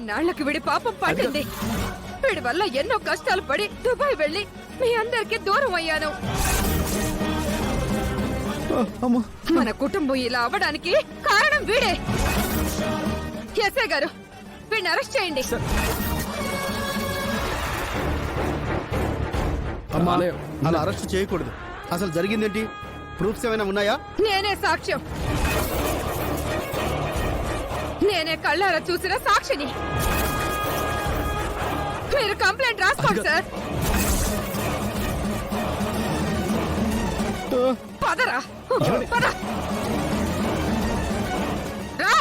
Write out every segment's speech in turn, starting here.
ఇన్నాళ్లకు వీడి పాపం పండింది. వీడి వల్ల ఎన్నో కష్టాలు పడి దుబాయ్ వెళ్లి మీ అందరికి దూరం అయ్యాను. మన కుటుంబం ఇలా అవ్వడానికి కారణం వీడే. ఎస్ఐ గారు, వీడిని అరెస్ట్ చేయండి. అమ్మా, అలా అరెస్ట్ చేయకూడదు. అసలు జరిగిందేంటి? ప్రూఫ్స్ ఏమైనా ఉన్నాయా? నేనే సాక్ష్యం. నేనే కళ్ళారా చూసిన సాక్షిని. మీరు కంప్లైంట్ రాసుకోండి సార్. పదరా, పద. రా.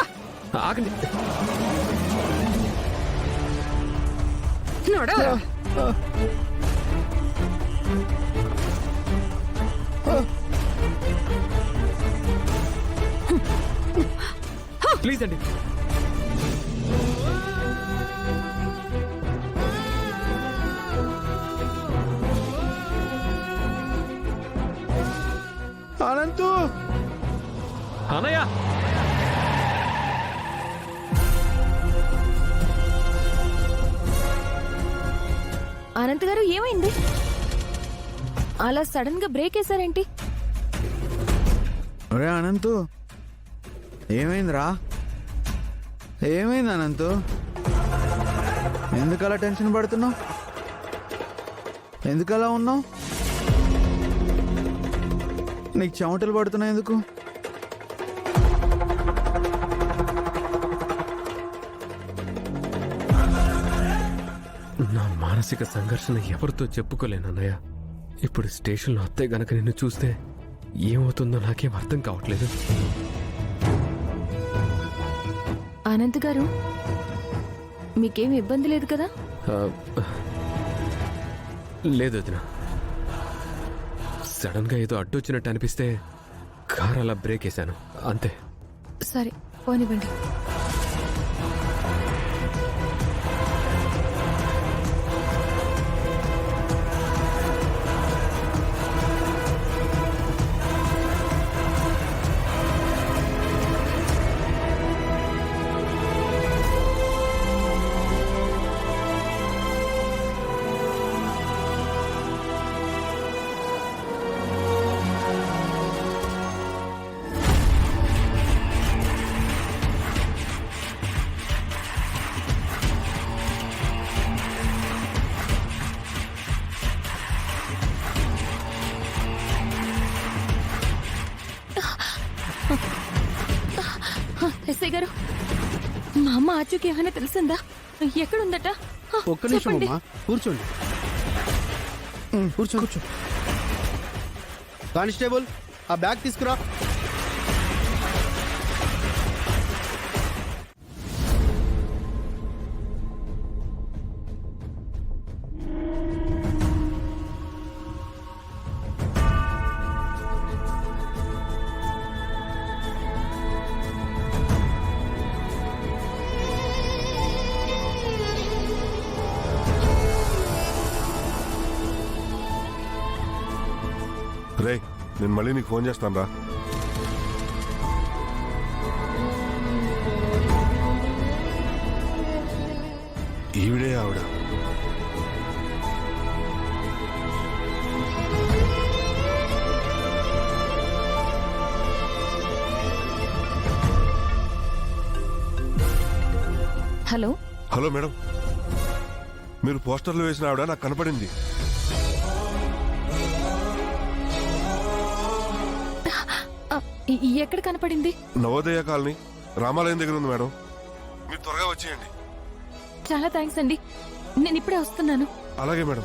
ఆగండి. నడవరా. ప్లీజ్ అండి. అనంతు, అన్నయ్య, అనంత్ గారు ఏమైంది? అలా సడన్ గా బ్రేక్ వేసారేంటి? ఒరే అనంతు, ఏమైందిరా? ఏమైంది అనంతు? ఎందుకలా టెన్షన్ పడుతున్నావు? ఎందుకలా ఉన్నావు? నీకు చెమటలు పడుతున్నాయి ఎందుకు? నా మానసిక సంఘర్షణ ఎవరితో చెప్పుకోలేనన్నయ్య. ఇప్పుడు స్టేషన్లో అత్తయ్య గనక నిన్ను చూస్తే ఏమవుతుందో నాకేం అర్థం కావట్లేదు. అనంత్ గారు, మీకేం ఇబ్బంది లేదు కదా? లేదు వదినా. సడన్ గా ఏదో అడ్డొచ్చినట్టు అనిపిస్తే కార్ అలా బ్రేక్ వేశాను, అంతే. సరే, పోనివ్వండి. ఎస్ఐ గారు, మా అమ్మ ఆచూకి ఏమైనా తెలిసిందా? ఎక్కడుందట? ఒక్క నిమిషం అమ్మా, కూర్చోండి. కూర్చో కూర్చో. కానిస్టేబుల్, ఆ బ్యాగ్ తీసుకురా. రే, నేను మళ్ళీ నీకు ఫోన్ చేస్తాను రా. ఈవిడే ఆవిడ. హలో. హలో మేడం, మీరు పోస్టర్లు వేసిన ఆవిడ నాకు కనపడింది. ఎక్కడ కనపడింది? నవోదయ కాలనీ రామాలయం దగ్గర ఉంది మేడం. మీరు త్వరగా వచ్చేయండి. చాలా థ్యాంక్స్ అండి, నేను ఇప్పుడే వస్తున్నాను. అలాగే మేడం.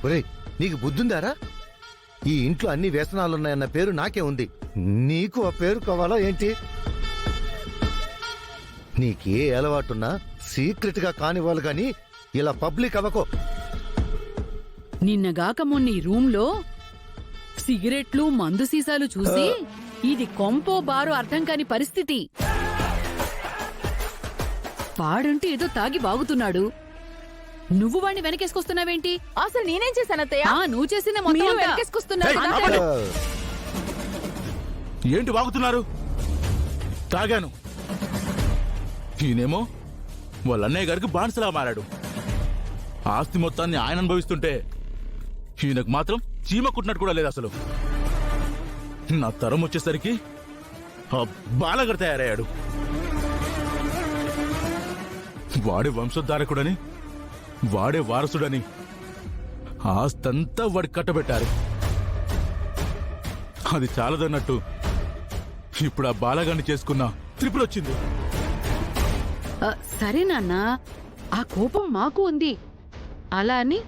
ఒరేయ్, నీకు బుద్ధుందారా? ఈ ఇంట్లో అన్ని వ్యసనాలున్నాయన్న పేరు నాకే ఉంది. నీకు ఆ పేరు కావాలా ఏంటి? నీకే అలవాటున్నా సీక్రెట్ గా కానివ్వాలి గాని ఇలా పబ్లిక్ అవ్వకో. నిన్నగాక మొన్న ఈ రూంలో సిగరెట్లు మందు సీసాలు చూసి ఇది కొంపో బారో అర్థం కాని పరిస్థితి. వాడంటే ఏదో తాగి వాగుతున్నాడు, నువ్వు వాడిని వెనకేసుకొస్తున్నావేంటి? అసలు నేనేం చేశాను అత్తయ్య? నువ్వు చేసిందే మొత్తం మీరు అంతా. వెనకేసుకొస్తున్నారు. ఏయ్, అంతే. ఏంటి వాగుతున్నారు? తాగాను. ఈయనేమో వాళ్ళ అన్నయ్య గారికి బానిసలా మారాడు. ఆస్తి మొత్తాన్ని ఆయన అనుభవిస్తుంటే ఈయనకు మాత్రం చీమ కుట్టినట్టు కూడా లేదు అసలు. నా తరం వచ్చేసరికి ఆ బాలగర్ తయారయ్యాడు. వాడే వంశోద్ధారకుడని, వాడే వారసుడని ఆస్తంతా వాడికి కట్టబెట్టారు. అది చాలదన్నట్టు ఇప్పుడు ఆ బాలగాన్ని చేసుకున్న త్రిపుల్ వచ్చింది. సరే నాన్న, ఆ కోపం మాకు ఉంది. అలా అని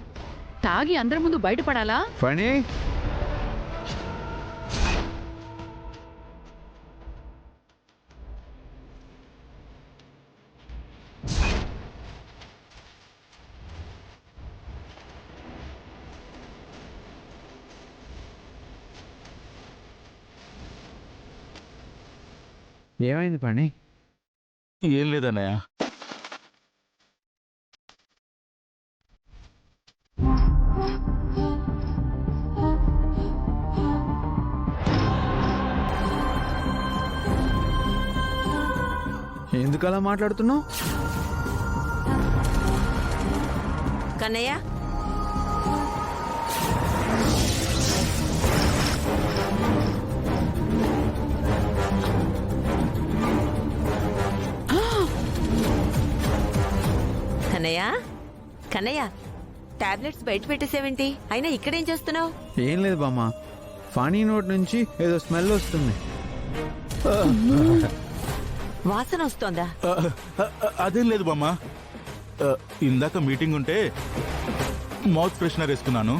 తాగి అందరి ముందు బయటపడాలా? ఫణి ఏమైంది పని? ఏం లేదన్నయ్య. ఎందుకు అలా మాట్లాడుతున్నావు? కన్నయ్య, కన్నయ్య, కన్నయ్య, టాబ్లెట్స్ బయట పెట్టేసేవేంటి? అయినా ఇక్కడేం చేస్తున్నావు? ఏం లేదు బామ్మ, ఫనీ నోట్ నుంచి ఏదో స్మెల్ వస్తుంది. వాసన వస్తోందా? అదేం లేదు బామ్మ. ఇందాక మీటింగ్ ఉంటే మౌత్ ఫ్రెషనర్ వేసుకున్నాను.